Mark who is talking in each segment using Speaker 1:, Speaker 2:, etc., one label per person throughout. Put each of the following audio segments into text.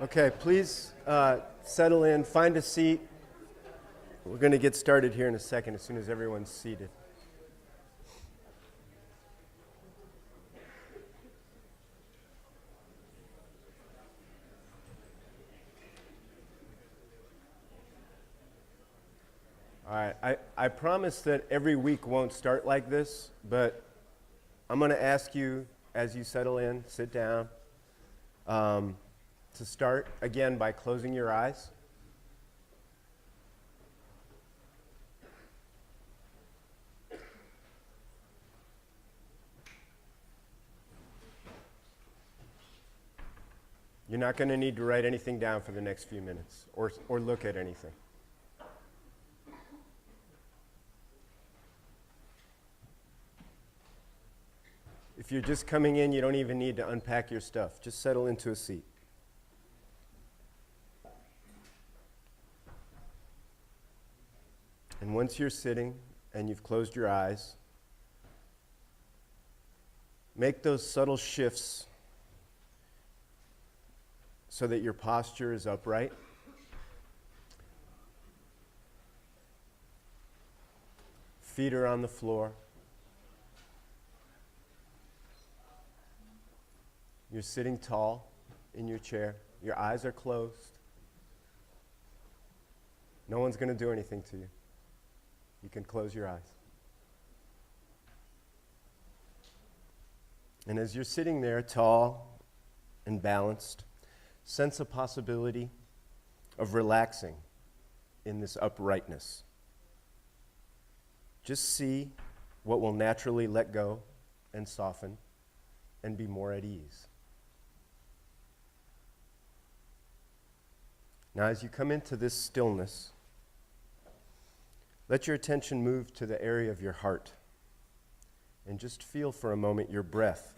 Speaker 1: Okay, please settle in, find a seat. We're going to get started here in a second as soon as everyone's seated. All right, I promise that every week won't start like this, but I'm going to ask you as you settle in, sit down, to start again by closing your eyes. You're not going to need to write anything down for the next few minutes or look at anything. If you're just coming in, you don't even need to unpack your stuff. Just settle into a seat. And once you're sitting and you've closed your eyes, make those subtle shifts so that your posture is upright. Feet are on the floor. You're sitting tall in your chair. Your eyes are closed. No one's going to do anything to you. You can close your eyes. And as you're sitting there tall and balanced, sense a possibility of relaxing in this uprightness. Just see what will naturally let go and soften and be more at ease. Now, as you come into this stillness, let your attention move to the area of your heart and just feel for a moment your breath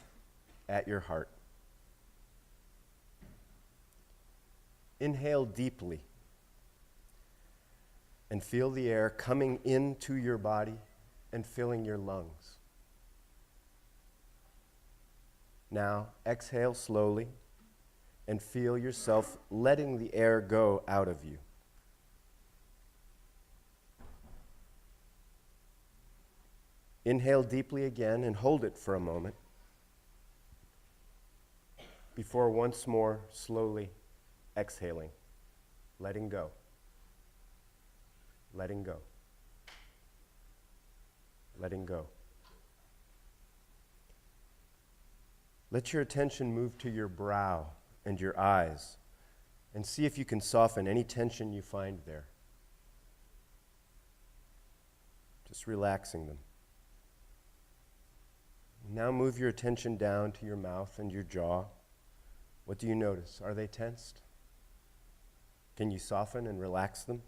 Speaker 1: at your heart. Inhale deeply and feel the air coming into your body and filling your lungs. Now, exhale slowly and feel yourself letting the air go out of you. Inhale deeply again and hold it for a moment before once more slowly exhaling, letting go, letting go, letting go. Let your attention move to your brow and your eyes, and see if you can soften any tension you find there. Just relaxing them. Now move your attention down to your mouth and your jaw. What do you notice? Are they tensed? Can you soften and relax them?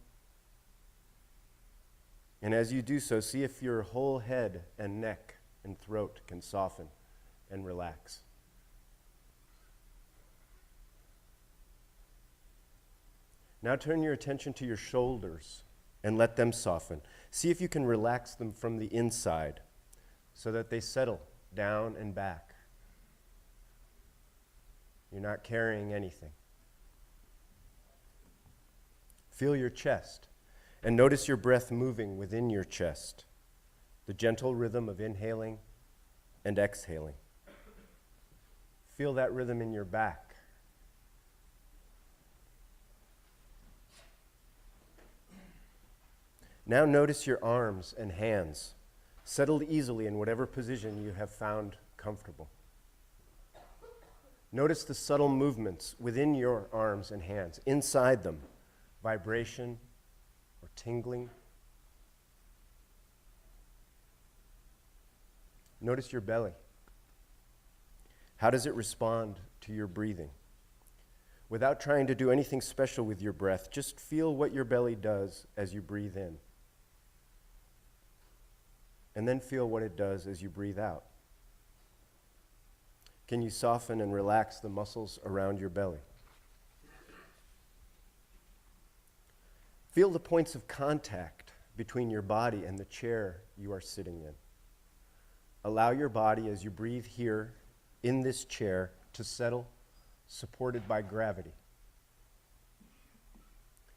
Speaker 1: And as you do so, see if your whole head and neck and throat can soften and relax. Now turn your attention to your shoulders and let them soften. See if you can relax them from the inside so that they settle down and back. You're not carrying anything. Feel your chest and notice your breath moving within your chest, the gentle rhythm of inhaling and exhaling. Feel that rhythm in your back. Now notice your arms and hands, settled easily in whatever position you have found comfortable. Notice the subtle movements within your arms and hands, inside them, vibration or tingling. Notice your belly. How does it respond to your breathing? Without trying to do anything special with your breath, just feel what your belly does as you breathe in. And then feel what it does as you breathe out. Can you soften and relax the muscles around your belly? Feel the points of contact between your body and the chair you are sitting in. Allow your body, as you breathe here in this chair, to settle, supported by gravity.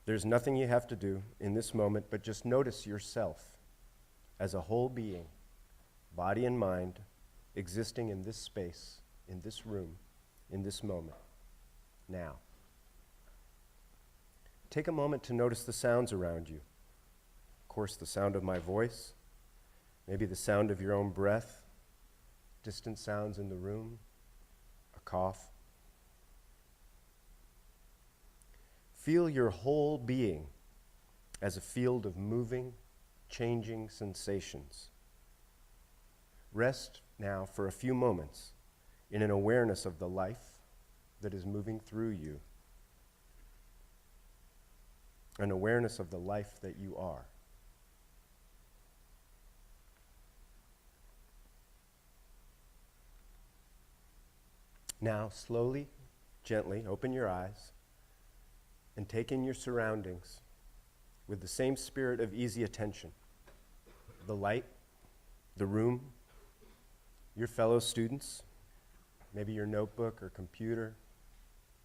Speaker 1: There's nothing you have to do in this moment, but just notice yourself as a whole being, body and mind, existing in this space, in this room, in this moment, now. Take a moment to notice the sounds around you. Of course, the sound of my voice, maybe the sound of your own breath, distant sounds in the room, a cough. Feel your whole being as a field of moving, changing sensations. Rest now for a few moments in an awareness of the life that is moving through you, an awareness of the life that you are. Now, slowly, gently, open your eyes and take in your surroundings with the same spirit of easy attention. The light, the room, your fellow students, maybe your notebook or computer,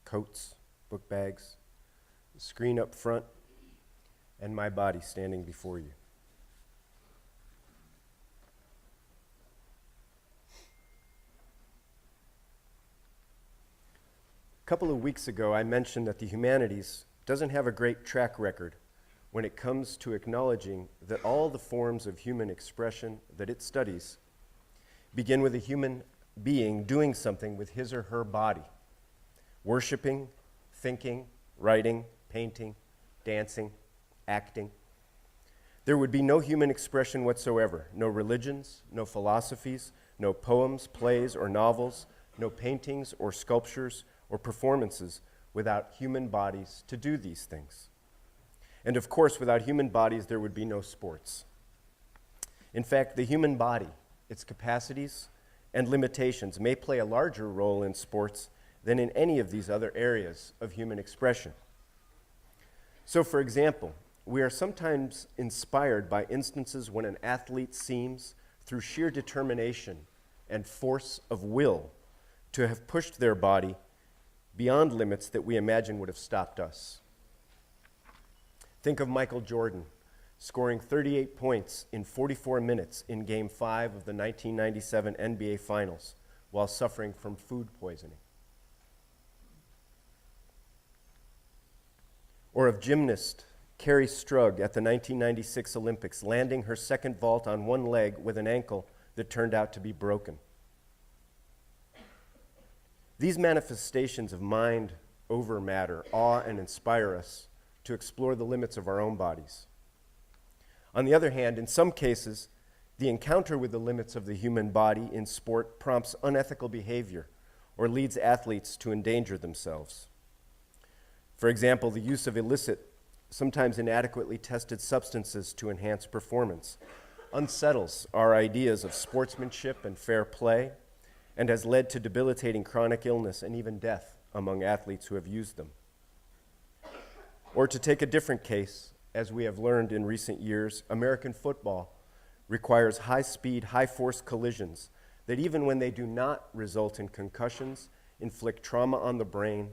Speaker 1: coats, book bags, the screen up front, and my body standing before you. A couple of weeks ago, I mentioned that the humanities doesn't have a great track record when it comes to acknowledging that all the forms of human expression that it studies begin with a human being doing something with his or her body, worshiping, thinking, writing, painting, dancing, acting. There would be no human expression whatsoever, no religions, no philosophies, no poems, plays, or novels, no paintings or sculptures or performances without human bodies to do these things. And of course, without human bodies, there would be no sports. In fact, the human body, its capacities and limitations may play a larger role in sports than in any of these other areas of human expression. So, for example, we are sometimes inspired by instances when an athlete seems, through sheer determination and force of will, to have pushed their body beyond limits that we imagine would have stopped us. Think of Michael Jordan scoring 38 points in 44 minutes in Game 5 of the 1997 NBA Finals while suffering from food poisoning. Or of gymnast Carrie Strug at the 1996 Olympics landing her second vault on one leg with an ankle that turned out to be broken. These manifestations of mind over matter awe and inspire us to explore the limits of our own bodies. On the other hand, in some cases, the encounter with the limits of the human body in sport prompts unethical behavior or leads athletes to endanger themselves. For example, the use of illicit, sometimes inadequately tested substances to enhance performance unsettles our ideas of sportsmanship and fair play, and has led to debilitating chronic illness and even death among athletes who have used them. Or to take a different case, as we have learned in recent years, American football requires high-speed, high-force collisions that even when they do not result in concussions, inflict trauma on the brain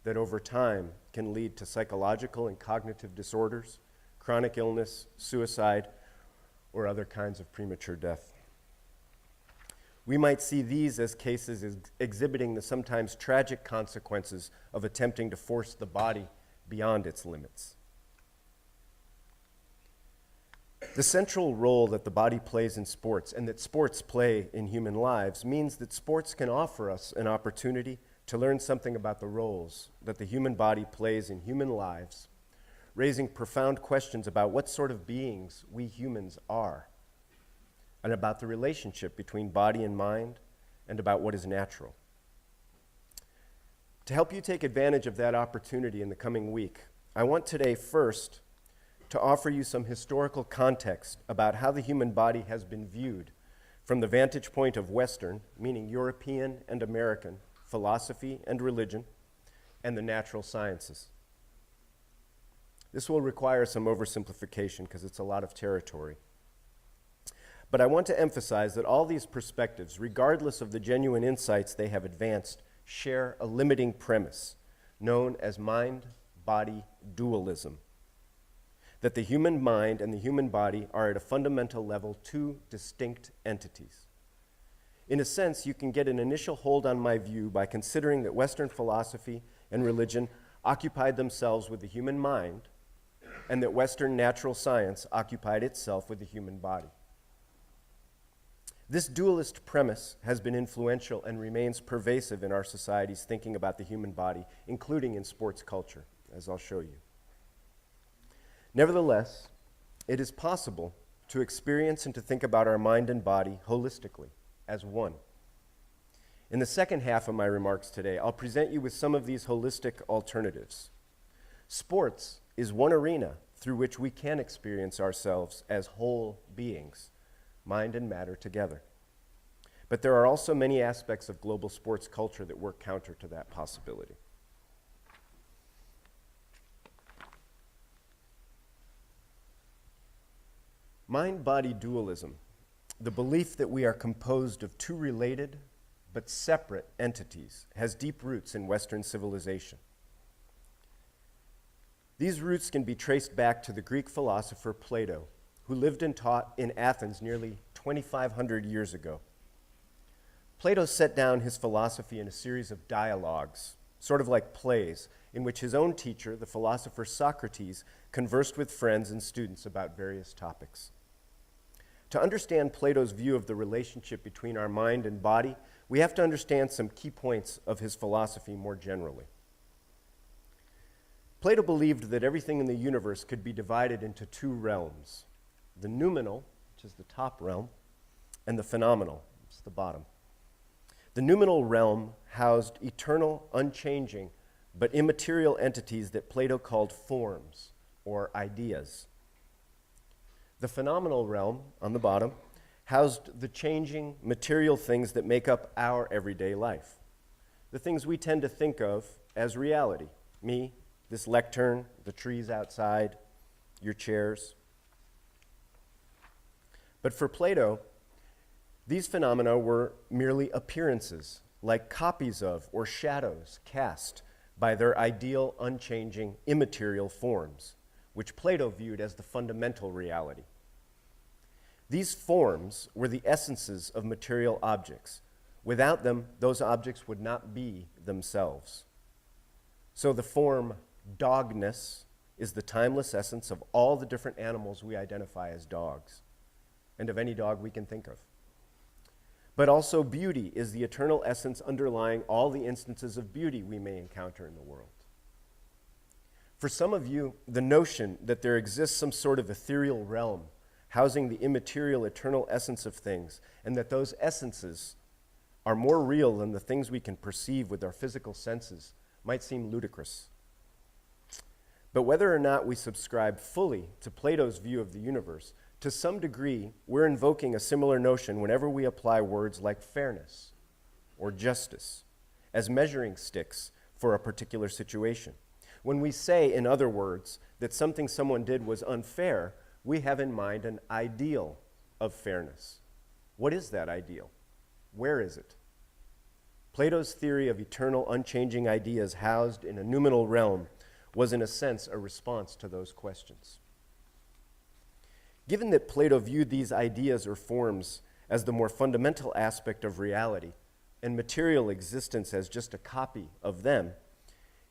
Speaker 1: that over time can lead to psychological and cognitive disorders, chronic illness, suicide, or other kinds of premature death. We might see these as cases exhibiting the sometimes tragic consequences of attempting to force the body beyond its limits. The central role that the body plays in sports and that sports play in human lives means that sports can offer us an opportunity to learn something about the roles that the human body plays in human lives, raising profound questions about what sort of beings we humans are, and about the relationship between body and mind, and about what is natural. To help you take advantage of that opportunity in the coming week, I want today first to offer you some historical context about how the human body has been viewed from the vantage point of Western, meaning European and American, philosophy and religion, and the natural sciences. This will require some oversimplification because it's a lot of territory. But I want to emphasize that all these perspectives, regardless of the genuine insights they have advanced, share a limiting premise known as mind, mind-body dualism, that the human mind and the human body are at a fundamental level two distinct entities. In a sense, you can get an initial hold on my view by considering that Western philosophy and religion occupied themselves with the human mind, and that Western natural science occupied itself with the human body. This dualist premise has been influential and remains pervasive in our society's thinking about the human body, including in sports culture, as I'll show you. Nevertheless, it is possible to experience and to think about our mind and body holistically, as one. In the second half of my remarks today, I'll present you with some of these holistic alternatives. Sports is one arena through which we can experience ourselves as whole beings, mind and matter together. But there are also many aspects of global sports culture that work counter to that possibility. Mind-body dualism, the belief that we are composed of two related but separate entities, has deep roots in Western civilization. These roots can be traced back to the Greek philosopher Plato, who lived and taught in Athens nearly 2,500 years ago. Plato set down his philosophy in a series of dialogues, sort of like plays, in which his own teacher, the philosopher Socrates, conversed with friends and students about various topics. To understand Plato's view of the relationship between our mind and body, we have to understand some key points of his philosophy more generally. Plato believed that everything in the universe could be divided into two realms: the noumenal, which is the top realm, and the phenomenal, which is the bottom. The noumenal realm housed eternal, unchanging, but immaterial entities that Plato called forms, or ideas. The phenomenal realm, on the bottom, housed the changing, material things that make up our everyday life, the things we tend to think of as reality: me, this lectern, the trees outside, your chairs. But for Plato, these phenomena were merely appearances, like copies of or shadows cast by their ideal, unchanging, immaterial forms, which Plato viewed as the fundamental reality. These forms were the essences of material objects. Without them, those objects would not be themselves. So the form dogness is the timeless essence of all the different animals we identify as dogs, and of any dog we can think of. But also beauty is the eternal essence underlying all the instances of beauty we may encounter in the world. For some of you, the notion that there exists some sort of ethereal realm housing the immaterial, eternal essence of things, and that those essences are more real than the things we can perceive with our physical senses, might seem ludicrous. But whether or not we subscribe fully to Plato's view of the universe, to some degree, we're invoking a similar notion whenever we apply words like fairness or justice as measuring sticks for a particular situation. When we say, in other words, that something someone did was unfair, we have in mind an ideal of fairness. What is that ideal? Where is it? Plato's theory of eternal, unchanging ideas housed in a noumenal realm was, in a sense, a response to those questions. Given that Plato viewed these ideas or forms as the more fundamental aspect of reality and material existence as just a copy of them,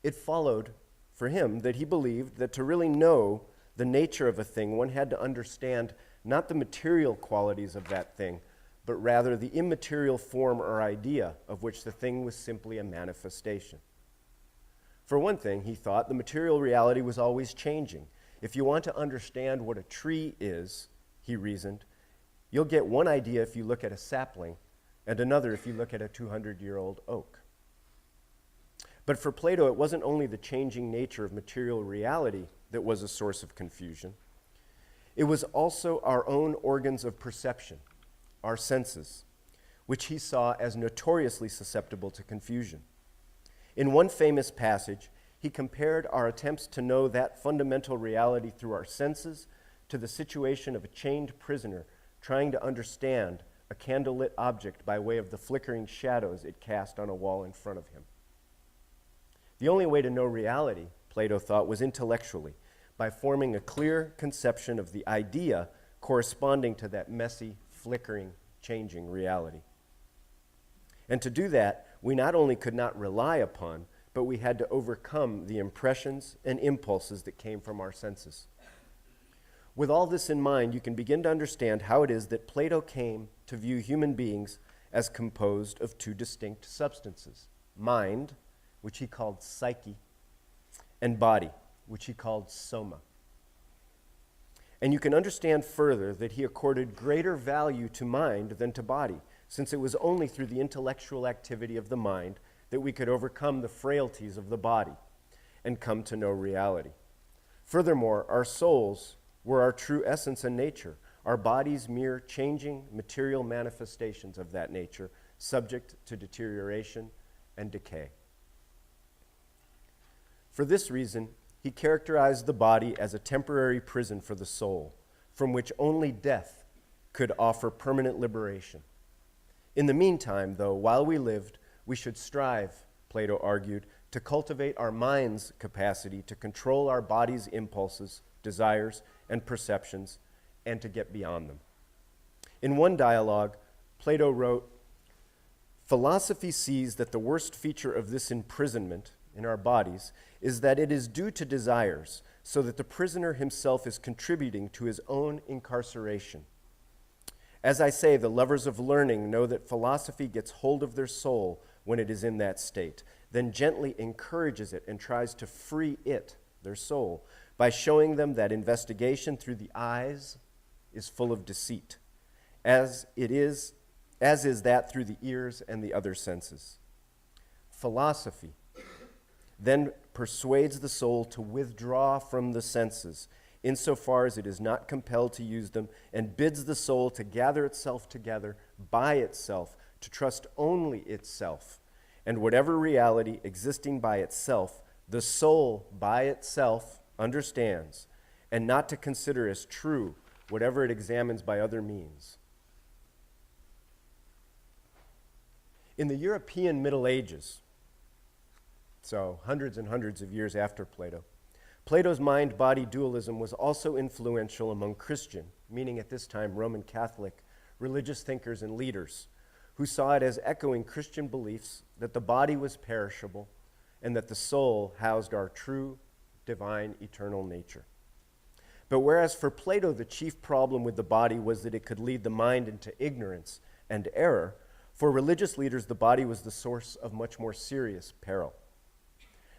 Speaker 1: it followed for him that he believed that to really know the nature of a thing, one had to understand not the material qualities of that thing, but rather the immaterial form or idea of which the thing was simply a manifestation. For one thing, he thought the material reality was always changing. If you want to understand what a tree is, he reasoned, you'll get one idea if you look at a sapling, and another if you look at a 200-year-old oak. But for Plato, it wasn't only the changing nature of material reality that was a source of confusion. It was also our own organs of perception, our senses, which he saw as notoriously susceptible to confusion. In one famous passage, he compared our attempts to know that fundamental reality through our senses to the situation of a chained prisoner trying to understand a candlelit object by way of the flickering shadows it cast on a wall in front of him. The only way to know reality, Plato thought, was intellectually, by forming a clear conception of the idea corresponding to that messy, flickering, changing reality. And to do that, we not only could not rely upon, but we had to overcome the impressions and impulses that came from our senses. With all this in mind, you can begin to understand how it is that Plato came to view human beings as composed of two distinct substances: mind, which he called psyche, and body, which he called soma. And you can understand further that he accorded greater value to mind than to body, since it was only through the intellectual activity of the mind that we could overcome the frailties of the body and come to know reality. Furthermore, our souls were our true essence and nature, our bodies mere changing material manifestations of that nature, subject to deterioration and decay. For this reason, he characterized the body as a temporary prison for the soul, from which only death could offer permanent liberation. In the meantime, though, while we lived, we should strive, Plato argued, to cultivate our mind's capacity to control our body's impulses, desires, and perceptions, and to get beyond them. In one dialogue, Plato wrote, "Philosophy sees that the worst feature of this imprisonment in our bodies is that it is due to desires, so that the prisoner himself is contributing to his own incarceration. As I say, the lovers of learning know that philosophy gets hold of their soul when it is in that state, then gently encourages it and tries to free it, their soul, by showing them that investigation through the eyes is full of deceit, as is that through the ears and the other senses. Philosophy then persuades the soul to withdraw from the senses, insofar as it is not compelled to use them, and bids the soul to gather itself together by itself, to trust only itself, and whatever reality existing by itself, the soul by itself understands, and not to consider as true whatever it examines by other means." In the European Middle Ages, so hundreds and hundreds of years after Plato, Plato's mind-body dualism was also influential among Christian, meaning at this time Roman Catholic, religious thinkers and leaders, who saw it as echoing Christian beliefs that the body was perishable and that the soul housed our true, divine, eternal nature. But whereas for Plato the chief problem with the body was that it could lead the mind into ignorance and error, for religious leaders the body was the source of much more serious peril.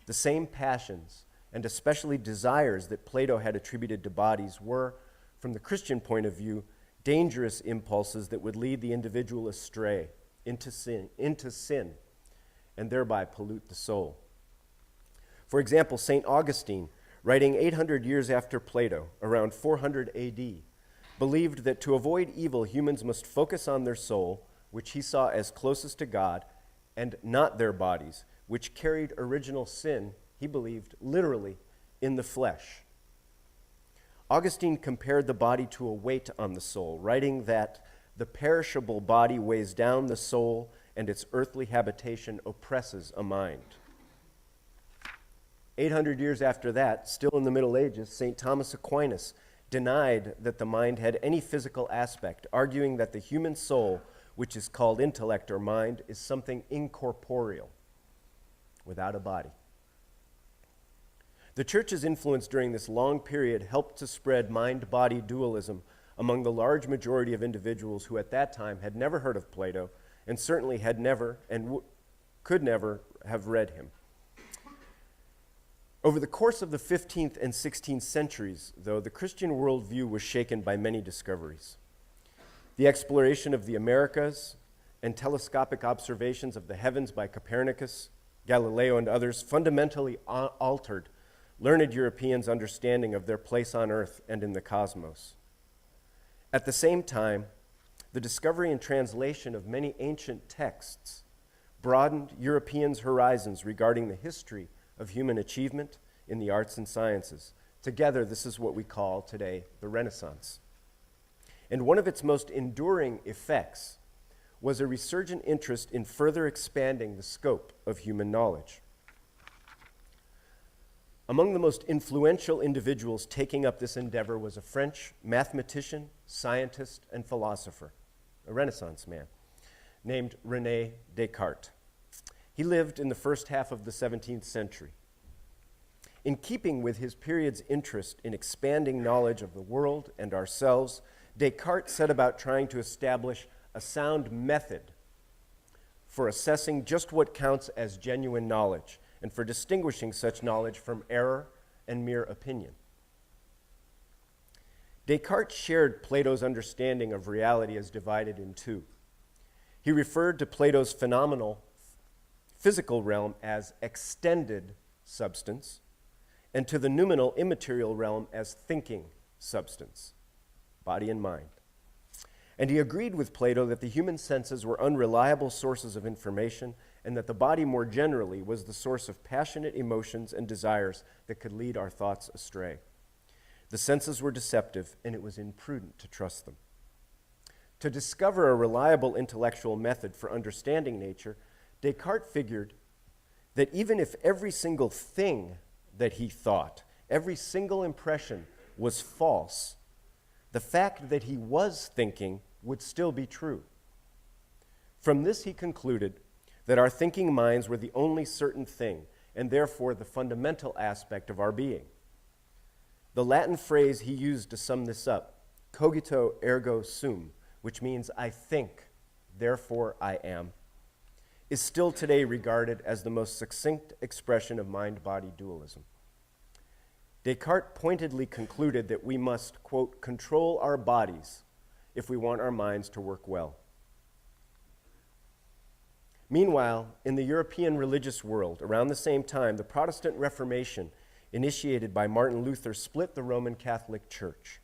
Speaker 1: The same passions, and especially desires that Plato had attributed to bodies, were, from the Christian point of view, dangerous impulses that would lead the individual astray into sin, and thereby pollute the soul. For example, St. Augustine, writing 800 years after Plato, around 400 AD, believed that to avoid evil, humans must focus on their soul, which he saw as closest to God, and not their bodies, which carried original sin, he believed, literally in the flesh. Augustine compared the body to a weight on the soul, writing that the perishable body weighs down the soul and its earthly habitation oppresses a mind. 800 years after that, still in the Middle Ages, St. Thomas Aquinas denied that the mind had any physical aspect, arguing that the human soul, which is called intellect or mind, is something incorporeal, without a body. The church's influence during this long period helped to spread mind-body dualism among the large majority of individuals who at that time had never heard of Plato and certainly had never and could never have read him. Over the course of the 15th and 16th centuries, though, the Christian worldview was shaken by many discoveries. The exploration of the Americas and telescopic observations of the heavens by Copernicus, Galileo, and others fundamentally altered learned Europeans' understanding of their place on Earth and in the cosmos. At the same time, the discovery and translation of many ancient texts broadened Europeans' horizons regarding the history of human achievement in the arts and sciences. Together, this is what we call today the Renaissance. And one of its most enduring effects was a resurgent interest in further expanding the scope of human knowledge. Among the most influential individuals taking up this endeavor was a French mathematician, scientist, and philosopher, a Renaissance man, named René Descartes. He lived in the first half of the 17th century. In keeping with his period's interest in expanding knowledge of the world and ourselves, Descartes set about trying to establish a sound method for assessing just what counts as genuine knowledge and for distinguishing such knowledge from error and mere opinion. Descartes shared Plato's understanding of reality as divided in two. He referred to Plato's phenomenal physical realm as extended substance, and to the noumenal immaterial realm as thinking substance, body and mind. And he agreed with Plato that the human senses were unreliable sources of information and that the body more generally was the source of passionate emotions and desires that could lead our thoughts astray. The senses were deceptive, and it was imprudent to trust them. To discover a reliable intellectual method for understanding nature, Descartes figured that even if every single thing that he thought, every single impression was false, the fact that he was thinking would still be true. From this, he concluded that our thinking minds were the only certain thing, and therefore the fundamental aspect of our being. The Latin phrase he used to sum this up, cogito ergo sum, which means I think, therefore I am, is still today regarded as the most succinct expression of mind-body dualism. Descartes pointedly concluded that we must, quote, control our bodies if we want our minds to work well. Meanwhile, in the European religious world, around the same time, the Protestant Reformation, initiated by Martin Luther, split the Roman Catholic Church.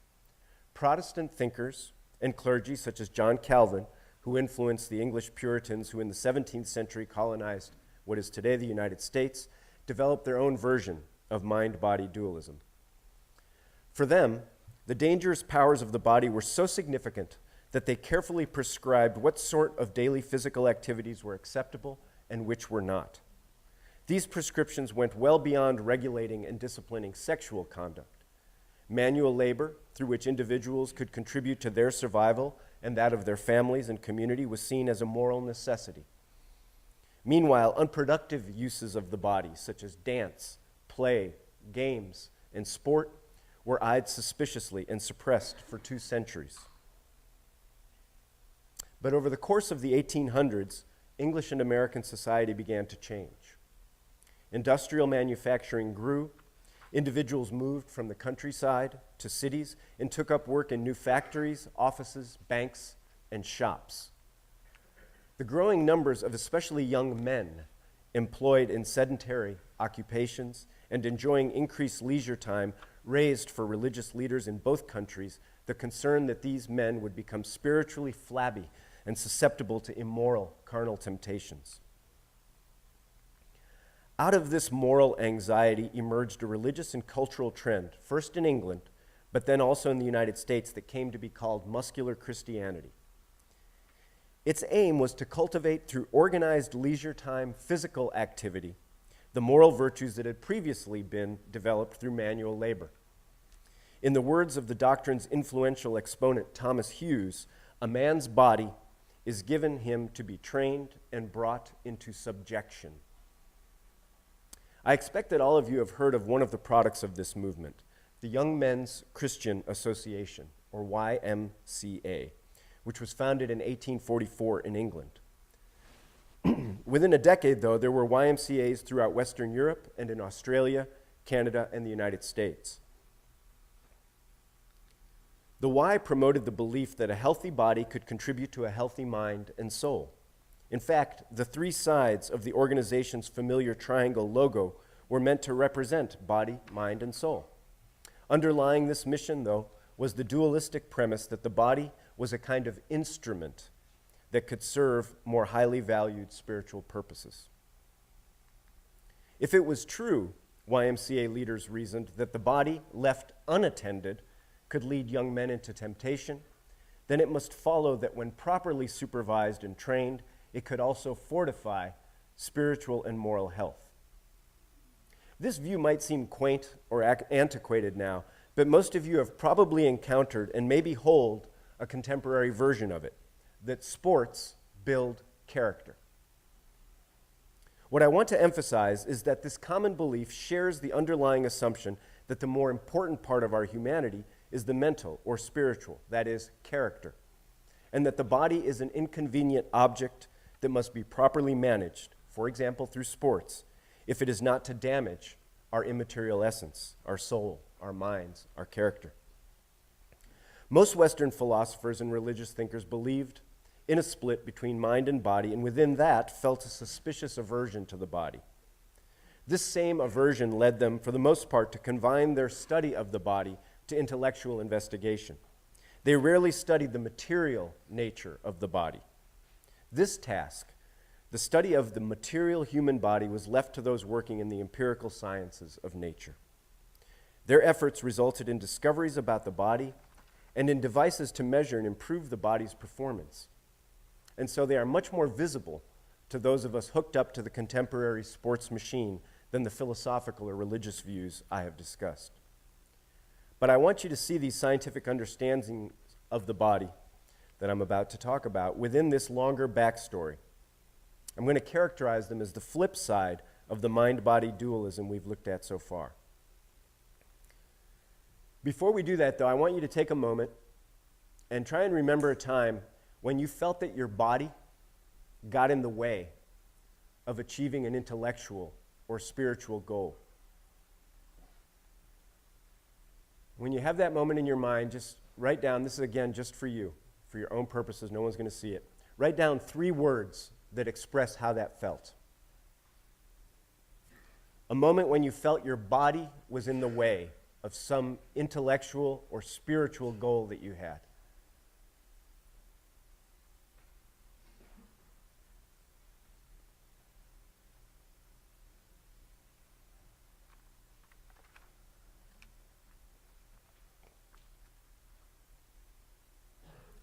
Speaker 1: Protestant thinkers and clergy, such as John Calvin, who influenced the English Puritans who in the 17th century colonized what is today the United States, developed their own version of mind-body dualism. For them, the dangerous powers of the body were so significant that they carefully prescribed what sort of daily physical activities were acceptable and which were not. These prescriptions went well beyond regulating and disciplining sexual conduct. Manual labor, through which individuals could contribute to their survival and that of their families and community, was seen as a moral necessity. Meanwhile, unproductive uses of the body, such as dance, play, games, and sport, were eyed suspiciously and suppressed for 2 centuries. But over the course of the 1800s, English and American society began to change. Industrial manufacturing grew, individuals moved from the countryside to cities and took up work in new factories, offices, banks, and shops. The growing numbers of especially young men employed in sedentary occupations and enjoying increased leisure time raised for religious leaders in both countries the concern that these men would become spiritually flabby and susceptible to immoral carnal temptations. Out of this moral anxiety emerged a religious and cultural trend, first in England, but then also in the United States, that came to be called muscular Christianity. Its aim was to cultivate through organized leisure time physical activity the moral virtues that had previously been developed through manual labor. In the words of the doctrine's influential exponent Thomas Hughes, a man's body is given him to be trained and brought into subjection. I expect that all of you have heard of one of the products of this movement, the Young Men's Christian Association, or YMCA, which was founded in 1844 in England. Within a decade, though, there were YMCAs throughout Western Europe and in Australia, Canada, and the United States. The Y promoted the belief that a healthy body could contribute to a healthy mind and soul. In fact, the 3 sides of the organization's familiar triangle logo were meant to represent body, mind, and soul. Underlying this mission, though, was the dualistic premise that the body was a kind of instrument that could serve more highly valued spiritual purposes. If it was true, YMCA leaders reasoned, that the body, left unattended, could lead young men into temptation, then it must follow that when properly supervised and trained, it could also fortify spiritual and moral health. This view might seem quaint or antiquated now, but most of you have probably encountered and maybe hold a contemporary version of it, that sports build character. What I want to emphasize is that this common belief shares the underlying assumption that the more important part of our humanity is the mental or spiritual, that is, character, and that the body is an inconvenient object that must be properly managed, for example, through sports, if it is not to damage our immaterial essence, our soul, our minds, our character. Most Western philosophers and religious thinkers believed in a split between mind and body, and within that felt a suspicious aversion to the body. This same aversion led them, for the most part, to confine their study of the body to intellectual investigation. They rarely studied the material nature of the body. This task, the study of the material human body, was left to those working in the empirical sciences of nature. Their efforts resulted in discoveries about the body and in devices to measure and improve the body's performance. And so they are much more visible to those of us hooked up to the contemporary sports machine than the philosophical or religious views I have discussed. But I want you to see these scientific understandings of the body that I'm about to talk about within this longer backstory. I'm going to characterize them as the flip side of the mind-body dualism we've looked at so far. Before we do that, though, I want you to take a moment and try and remember a time when you felt that your body got in the way of achieving an intellectual or spiritual goal. When you have that moment in your mind, just write down, this is again just for you, for your own purposes, no one's going to see it. Write down 3 words that express how that felt. A moment when you felt your body was in the way of some intellectual or spiritual goal that you had.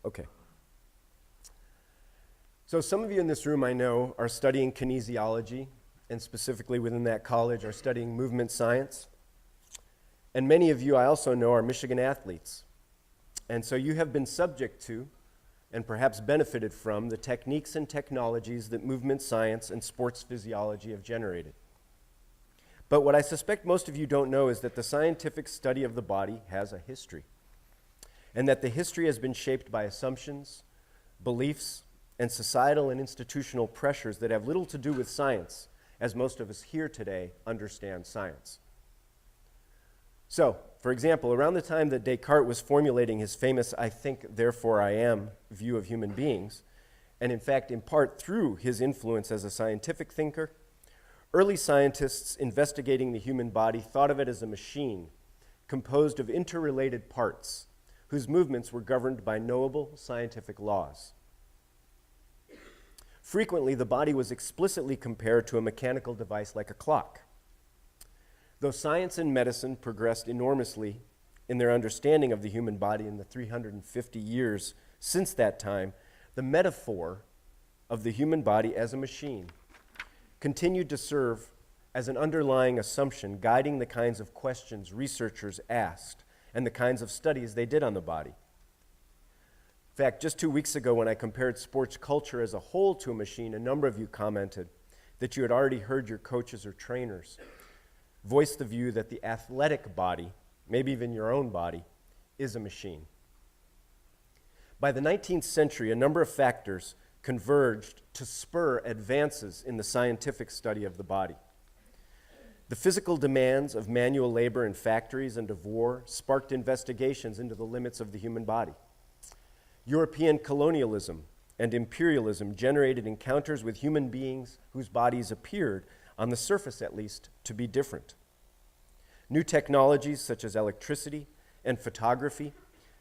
Speaker 1: Okay. So some of you in this room, I know, are studying kinesiology, and specifically within that college are studying movement science. And many of you, I also know, are Michigan athletes. And so you have been subject to, and perhaps benefited from, the techniques and technologies that movement science and sports physiology have generated. But what I suspect most of you don't know is that the scientific study of the body has a history, and that the history has been shaped by assumptions, beliefs, and societal and institutional pressures that have little to do with science, as most of us here today understand science. So, for example, around the time that Descartes was formulating his famous "I think, therefore I am" view of human beings, and in fact, in part through his influence as a scientific thinker, early scientists investigating the human body thought of it as a machine composed of interrelated parts whose movements were governed by knowable scientific laws. Frequently, the body was explicitly compared to a mechanical device like a clock. Though science and medicine progressed enormously in their understanding of the human body in the 350 years since that time, the metaphor of the human body as a machine continued to serve as an underlying assumption guiding the kinds of questions researchers asked and the kinds of studies they did on the body. In fact, just 2 weeks ago when I compared sports culture as a whole to a machine, a number of you commented that you had already heard your coaches or trainers voice the view that the athletic body, maybe even your own body, is a machine. By the 19th century, a number of factors converged to spur advances in the scientific study of the body. The physical demands of manual labor in factories and of war sparked investigations into the limits of the human body. European colonialism and imperialism generated encounters with human beings whose bodies appeared, on the surface at least, to be different. New technologies such as electricity and photography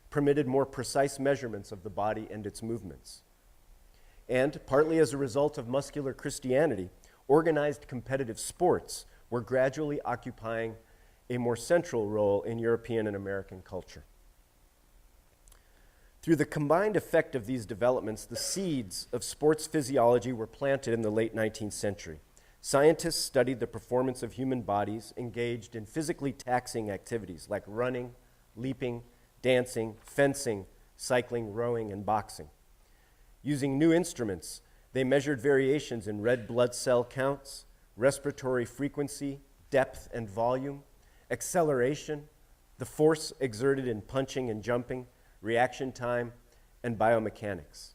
Speaker 1: permitted more precise measurements of the body and its movements. And, partly as a result of muscular Christianity, organized competitive sports were gradually occupying a more central role in European and American culture. Through the combined effect of these developments, the seeds of sports physiology were planted in the late 19th century. scientists studied the performance of human bodies engaged in physically taxing activities like running, leaping, dancing, fencing, cycling, rowing, and boxing. Using new instruments, they measured variations in red blood cell counts, respiratory frequency, depth and volume, acceleration, the force exerted in punching and jumping, reaction time, and biomechanics.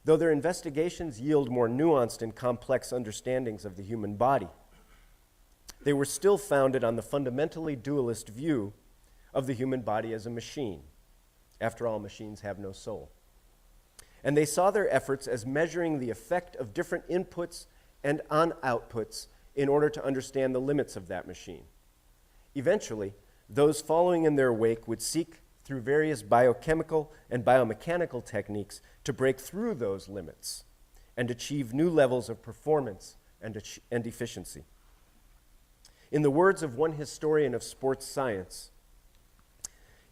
Speaker 1: Though their investigations yield more nuanced and complex understandings of the human body, they were still founded on the fundamentally dualist view of the human body as a machine. After all, machines have no soul. And they saw their efforts as measuring the effect of different inputs and on outputs in order to understand the limits of that machine. Eventually, those following in their wake would seek through various biochemical and biomechanical techniques to break through those limits and achieve new levels of performance and efficiency. In the words of one historian of sports science,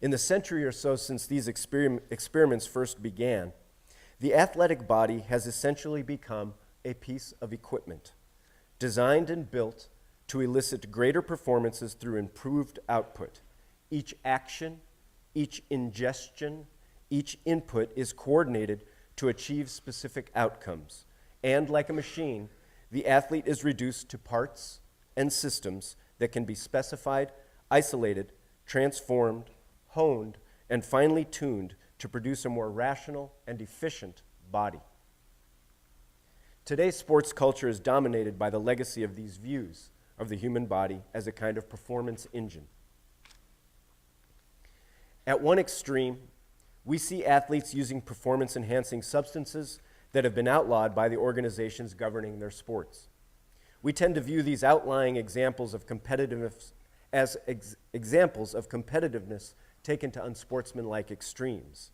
Speaker 1: in the century or so since these experiments first began, the athletic body has essentially become a piece of equipment, designed and built to elicit greater performances through improved output. Each action, each ingestion, each input is coordinated to achieve specific outcomes. And like a machine, the athlete is reduced to parts and systems that can be specified, isolated, transformed, honed, and finely tuned to produce a more rational and efficient body. Today's sports culture is dominated by the legacy of these views of the human body as a kind of performance engine. At one extreme, we see athletes using performance-enhancing substances that have been outlawed by the organizations governing their sports. We tend to view these outlying examples of competitiveness as examples of competitiveness taken to unsportsmanlike extremes.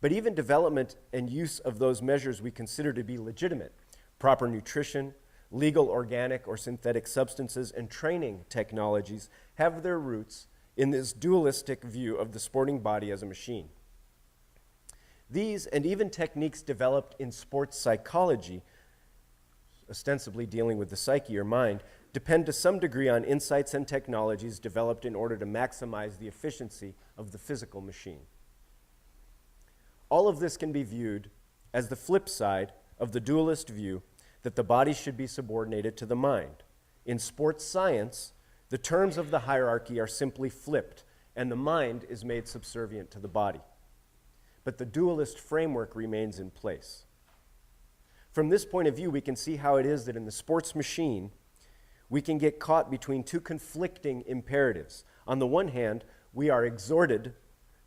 Speaker 1: But even development and use of those measures we consider to be legitimate, proper nutrition, legal organic or synthetic substances, and training technologies have their roots in this dualistic view of the sporting body as a machine. These and even techniques developed in sports psychology, ostensibly dealing with the psyche or mind, depend to some degree on insights and technologies developed in order to maximize the efficiency of the physical machine. All of this can be viewed as the flip side of the dualist view that the body should be subordinated to the mind. In sports science, the terms of the hierarchy are simply flipped, and the mind is made subservient to the body. But the dualist framework remains in place. From this point of view, we can see how it is that in the sports machine, we can get caught between two conflicting imperatives. On the one hand, we are exhorted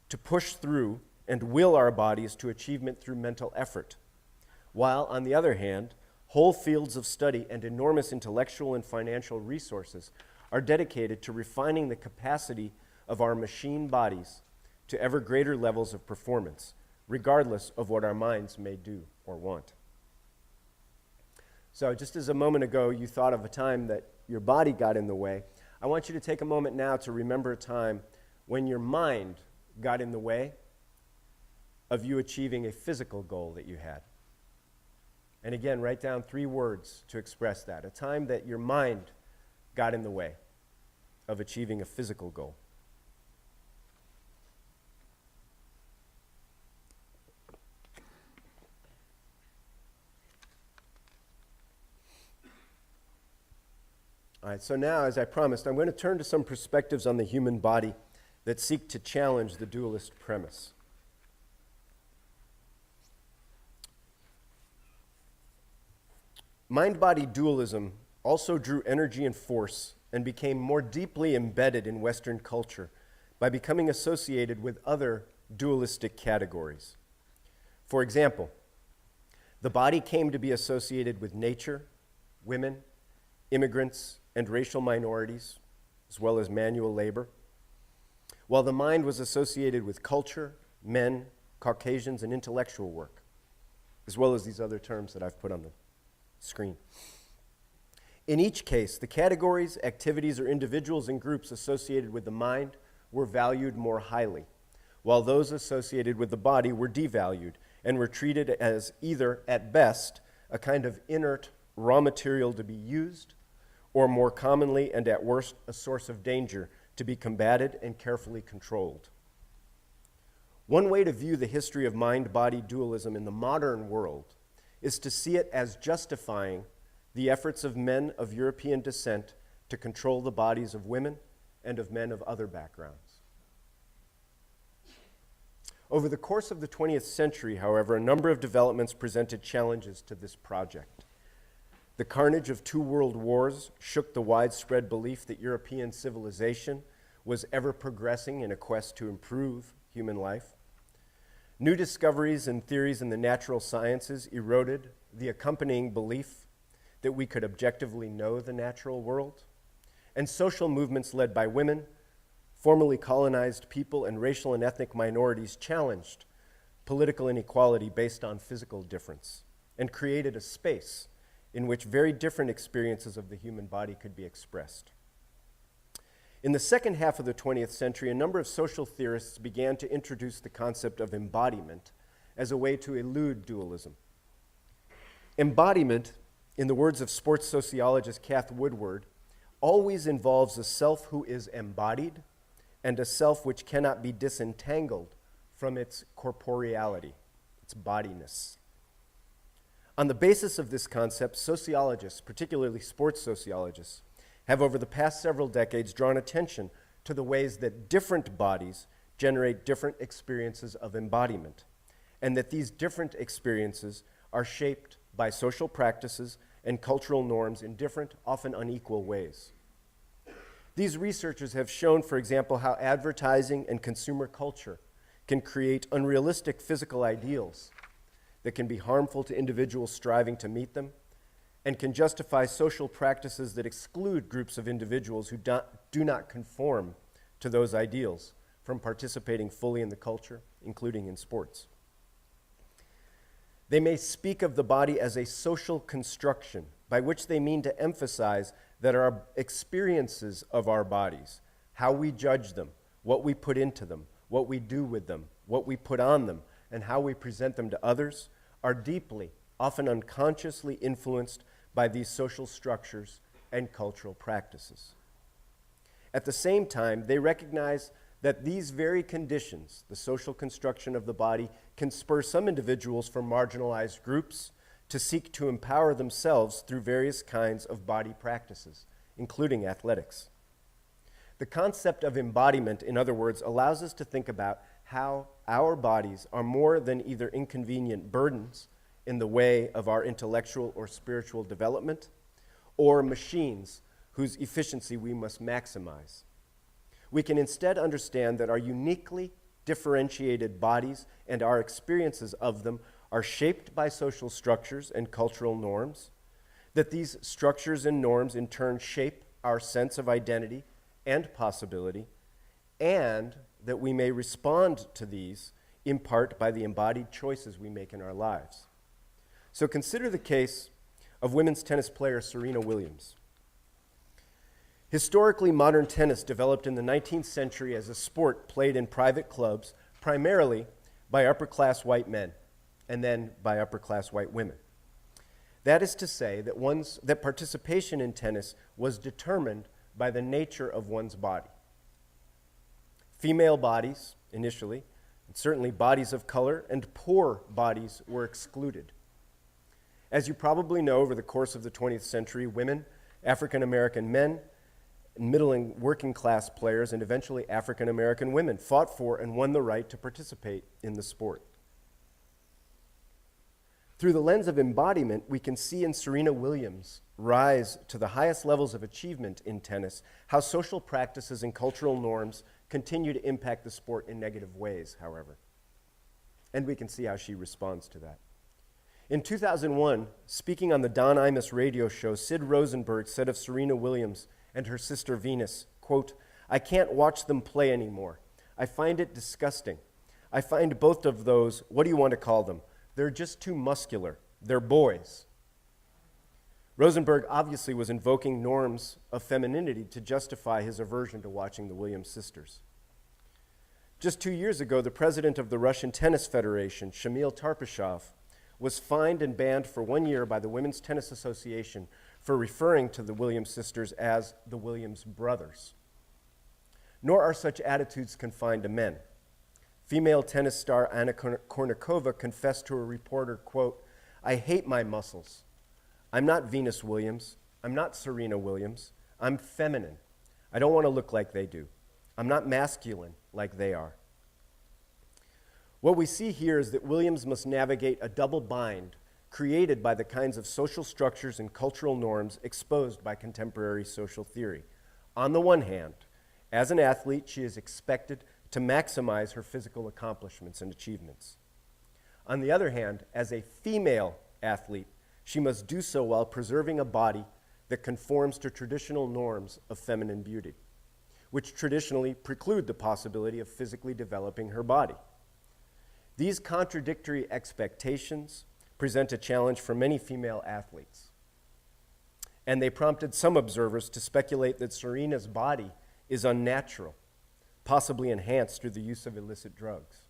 Speaker 1: to push through and will our bodies to achievement through mental effort, while, on the other hand, whole fields of study and enormous intellectual and financial resources are dedicated to refining the capacity of our machine bodies to ever greater levels of performance, regardless of what our minds may do or want. So just as a moment ago you thought of a time that your body got in the way, I want you to take a moment now to remember a time when your mind got in the way of you achieving a physical goal that you had. And again, write down 3 words to express that. A time that your mind got in the way of achieving a physical goal. All right, so now, as I promised, I'm going to turn to some perspectives on the human body that seek to challenge the dualist premise. Mind-body dualism also drew energy and force and became more deeply embedded in Western culture by becoming associated with other dualistic categories. For example, the body came to be associated with nature, women, immigrants, and racial minorities, as well as manual labor, while the mind was associated with culture, men, Caucasians, and intellectual work, as well as these other terms that I've put on the screen. In each case, the categories, activities, or individuals and groups associated with the mind were valued more highly, while those associated with the body were devalued and were treated as either, at best, a kind of inert raw material to be used, or more commonly and at worst, a source of danger to be combated and carefully controlled. One way to view the history of mind-body dualism in the modern world is to see it as justifying the efforts of men of European descent to control the bodies of women and of men of other backgrounds. Over the course of the 20th century, however, a number of developments presented challenges to this project. The carnage of 2 world wars shook the widespread belief that European civilization was ever progressing in a quest to improve human life. New discoveries and theories in the natural sciences eroded the accompanying belief that we could objectively know the natural world. And social movements led by women, formerly colonized people, and racial and ethnic minorities challenged political inequality based on physical difference and created a space in which very different experiences of the human body could be expressed. In the second half of the 20th century, a number of social theorists began to introduce the concept of embodiment as a way to elude dualism. Embodiment, in the words of sports sociologist Cath Woodward, always involves a self who is embodied and a self which cannot be disentangled from its corporeality, its bodiness. On the basis of this concept, sociologists, particularly sports sociologists, have over the past several decades drawn attention to the ways that different bodies generate different experiences of embodiment, and that these different experiences are shaped by social practices and cultural norms in different, often unequal ways. These researchers have shown, for example, how advertising and consumer culture can create unrealistic physical ideals that can be harmful to individuals striving to meet them, and can justify social practices that exclude groups of individuals who do not conform to those ideals from participating fully in the culture, including in sports. They may speak of the body as a social construction, by which they mean to emphasize that our experiences of our bodies, how we judge them, what we put into them, what we do with them, what we put on them, and how we present them to others, are deeply, often unconsciously influenced by these social structures and cultural practices. At the same time, they recognize that these very conditions, the social construction of the body, can spur some individuals from marginalized groups to seek to empower themselves through various kinds of body practices, including athletics. The concept of embodiment, in other words, allows us to think about how our bodies are more than either inconvenient burdens in the way of our intellectual or spiritual development, or machines whose efficiency we must maximize. We can instead understand that our uniquely differentiated bodies and our experiences of them are shaped by social structures and cultural norms, that these structures and norms in turn shape our sense of identity and possibility, and that we may respond to these in part by the embodied choices we make in our lives. So consider the case of women's tennis player Serena Williams. Historically, modern tennis developed in the 19th century as a sport played in private clubs, primarily by upper-class white men, and then by upper-class white women. That is to say that participation in tennis was determined by the nature of one's body. Female bodies, initially, and certainly bodies of color, and poor bodies were excluded. As you probably know, over the course of the 20th century, women, African American men, middle and working class players, and eventually African American women fought for and won the right to participate in the sport. Through the lens of embodiment, we can see in Serena Williams' rise to the highest levels of achievement in tennis how social practices and cultural norms continue to impact the sport in negative ways, however. And we can see how she responds to that. In 2001, speaking on the Don Imus radio show, Sid Rosenberg said of Serena Williams and her sister Venus, quote, "I can't watch them play anymore. I find it disgusting. I find both of those, what do you want to call them? They're just too muscular. They're boys." Rosenberg obviously was invoking norms of femininity to justify his aversion to watching the Williams sisters. Just 2 years ago, the president of the Russian Tennis Federation, Shamil Tarpashov, was fined and banned for 1 year by the Women's Tennis Association for referring to the Williams sisters as the Williams brothers. Nor are such attitudes confined to men. Female tennis star Anna Kournikova confessed to a reporter, quote, "I hate my muscles. I'm not Venus Williams. I'm not Serena Williams. I'm feminine. I don't want to look like they do. I'm not masculine like they are." What we see here is that Williams must navigate a double bind created by the kinds of social structures and cultural norms exposed by contemporary social theory. On the one hand, as an athlete, she is expected to maximize her physical accomplishments and achievements. On the other hand, as a female athlete, she must do so while preserving a body that conforms to traditional norms of feminine beauty, which traditionally preclude the possibility of physically developing her body. These contradictory expectations present a challenge for many female athletes, and they prompted some observers to speculate that Serena's body is unnatural, possibly enhanced through the use of illicit drugs.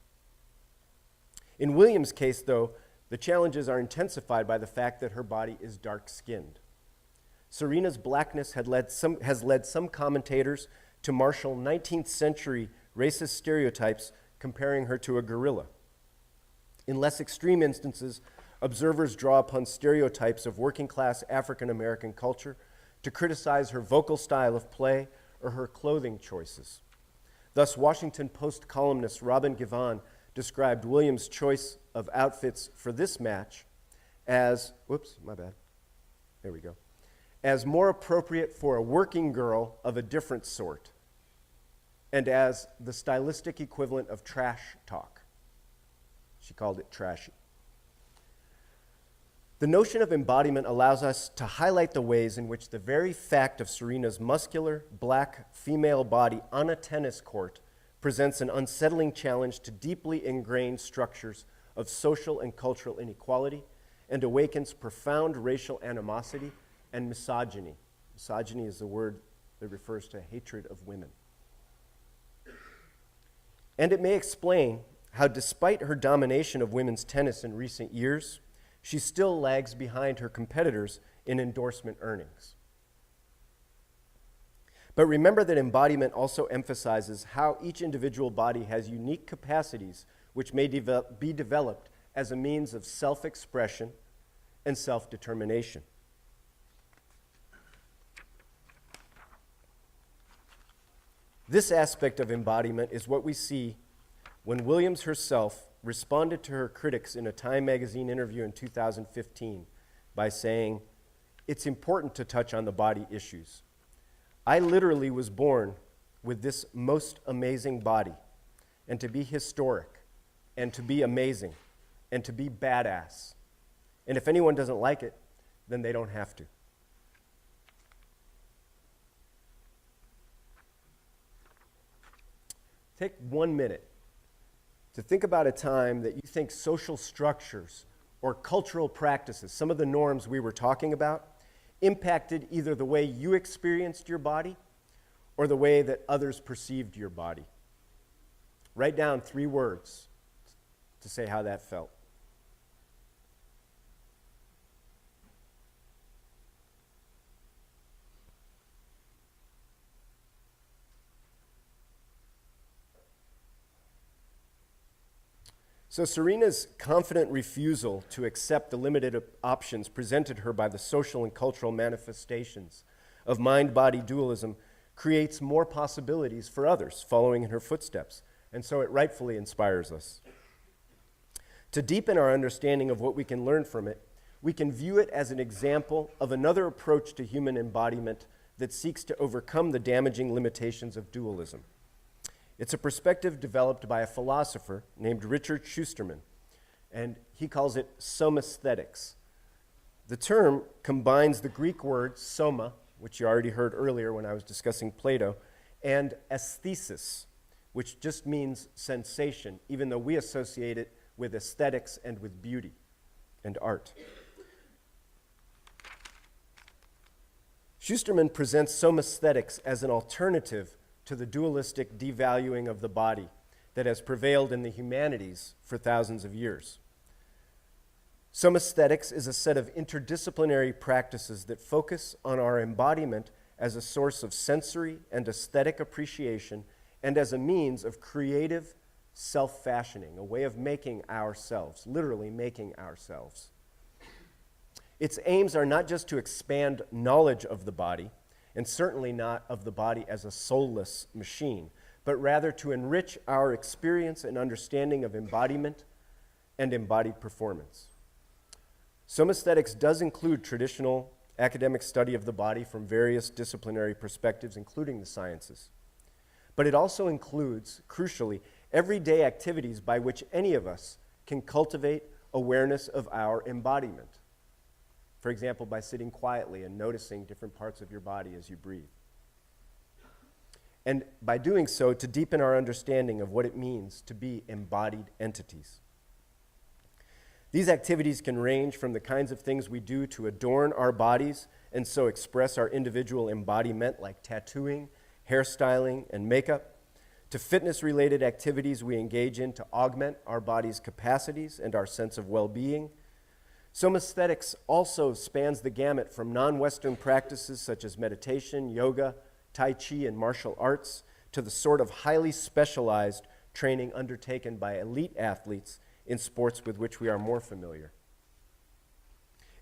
Speaker 1: In Williams' case, though, the challenges are intensified by the fact that her body is dark-skinned. Serena's blackness has led some commentators to marshal 19th century racist stereotypes comparing her to a gorilla. In less extreme instances, observers draw upon stereotypes of working-class African-American culture to criticize her vocal style of play or her clothing choices. Thus, Washington Post columnist Robin Givhan described Williams' choice of outfits for this match as, as more appropriate for a working girl of a different sort, and as the stylistic equivalent of trash talk. She called it trashy. The notion of embodiment allows us to highlight the ways in which the very fact of Serena's muscular, black, female body on a tennis court presents an unsettling challenge to deeply ingrained structures of social and cultural inequality and awakens profound racial animosity and misogyny. Misogyny is the word that refers to hatred of women. And it may explain how, despite her domination of women's tennis in recent years, she still lags behind her competitors in endorsement earnings. But remember that embodiment also emphasizes how each individual body has unique capacities which may be developed as a means of self-expression and self-determination. This aspect of embodiment is what we see when Williams herself responded to her critics in a Time magazine interview in 2015 by saying, "It's important to touch on the body issues. I literally was born with this most amazing body, and to be historic, and to be amazing, and to be badass. And if anyone doesn't like it, then they don't have to." Take 1 minute to think about a time that you think social structures or cultural practices, some of the norms we were talking about, impacted either the way you experienced your body or the way that others perceived your body. Write down 3 words to say how that felt. So Serena's confident refusal to accept the limited options presented her by the social and cultural manifestations of mind-body dualism creates more possibilities for others following in her footsteps, and so it rightfully inspires us. To deepen our understanding of what we can learn from it, we can view it as an example of another approach to human embodiment that seeks to overcome the damaging limitations of dualism. It's a perspective developed by a philosopher named Richard Schusterman, and he calls it somasthetics. The term combines the Greek word soma, which you already heard earlier when I was discussing Plato, and aesthesis, which just means sensation, even though we associate it with aesthetics and with beauty and art. Schusterman presents somasthetics as an alternative to the dualistic devaluing of the body that has prevailed in the humanities for thousands of years. Somaesthetics is a set of interdisciplinary practices that focus on our embodiment as a source of sensory and aesthetic appreciation and as a means of creative self-fashioning, a way of making ourselves, literally making ourselves. Its aims are not just to expand knowledge of the body, and certainly not of the body as a soulless machine, but rather to enrich our experience and understanding of embodiment and embodied performance. Somaesthetics does include traditional academic study of the body from various disciplinary perspectives, including the sciences. But it also includes, crucially, everyday activities by which any of us can cultivate awareness of our embodiment. For example, by sitting quietly and noticing different parts of your body as you breathe. And by doing so, to deepen our understanding of what it means to be embodied entities. These activities can range from the kinds of things we do to adorn our bodies and so express our individual embodiment, like tattooing, hairstyling, and makeup, to fitness-related activities we engage in to augment our body's capacities and our sense of well-being. Somaesthetics also spans the gamut from non-Western practices such as meditation, yoga, Tai Chi, and martial arts to the sort of highly specialized training undertaken by elite athletes in sports with which we are more familiar.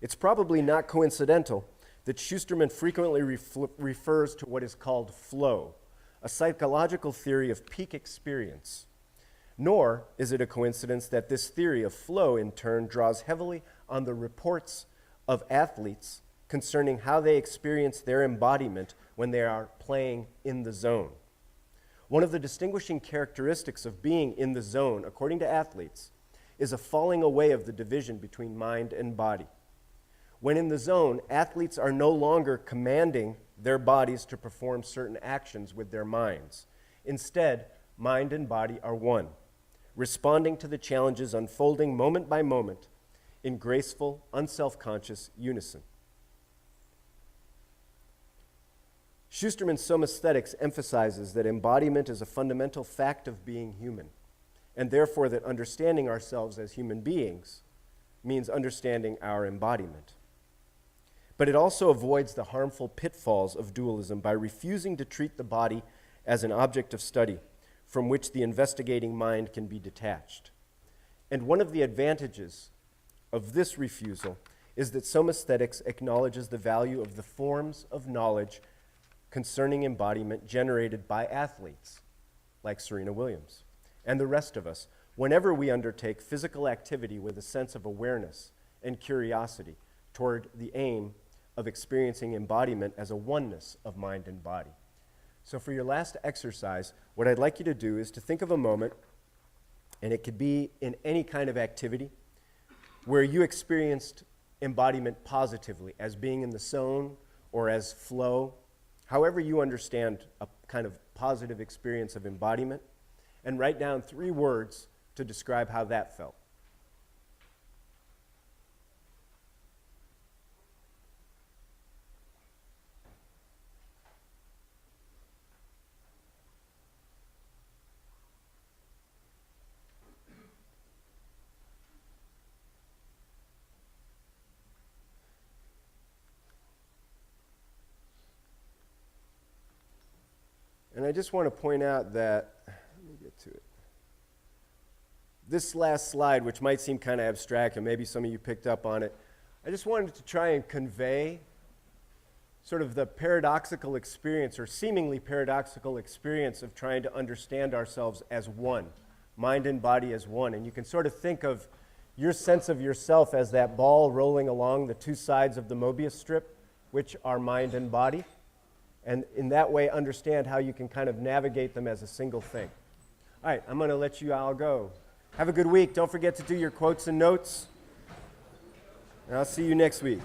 Speaker 1: It's probably not coincidental that Schusterman frequently refers to what is called flow, a psychological theory of peak experience. Nor is it a coincidence that this theory of flow, in turn, draws heavily on the reports of athletes concerning how they experience their embodiment when they are playing in the zone. One of the distinguishing characteristics of being in the zone, according to athletes, is a falling away of the division between mind and body. When in the zone, athletes are no longer commanding their bodies to perform certain actions with their minds. Instead, mind and body are one, responding to the challenges unfolding moment by moment in graceful, unself-conscious unison. Schusterman's Somaesthetics emphasizes that embodiment is a fundamental fact of being human, and therefore that understanding ourselves as human beings means understanding our embodiment. But it also avoids the harmful pitfalls of dualism by refusing to treat the body as an object of study from which the investigating mind can be detached. And one of the advantages of this refusal is that Somaesthetics acknowledges the value of the forms of knowledge concerning embodiment generated by athletes like Serena Williams and the rest of us whenever we undertake physical activity with a sense of awareness and curiosity toward the aim of experiencing embodiment as a oneness of mind and body. So for your last exercise, what I'd like you to do is to think of a moment, and it could be in any kind of activity, where you experienced embodiment positively, as being in the zone or as flow, however you understand a kind of positive experience of embodiment, and write down 3 words to describe how that felt. And I just want to point out that, let me get to it. This last slide, which might seem kind of abstract, and maybe some of you picked up on it, I just wanted to try and convey sort of the paradoxical experience, or seemingly paradoxical experience, of trying to understand ourselves as one, mind and body as one. And you can sort of think of your sense of yourself as that ball rolling along the 2 sides of the Mobius strip, which are mind and body. And in that way, understand how you can kind of navigate them as a single thing. All right, I'm going to let you all go. Have a good week. Don't forget to do your quotes and notes. And I'll see you next week.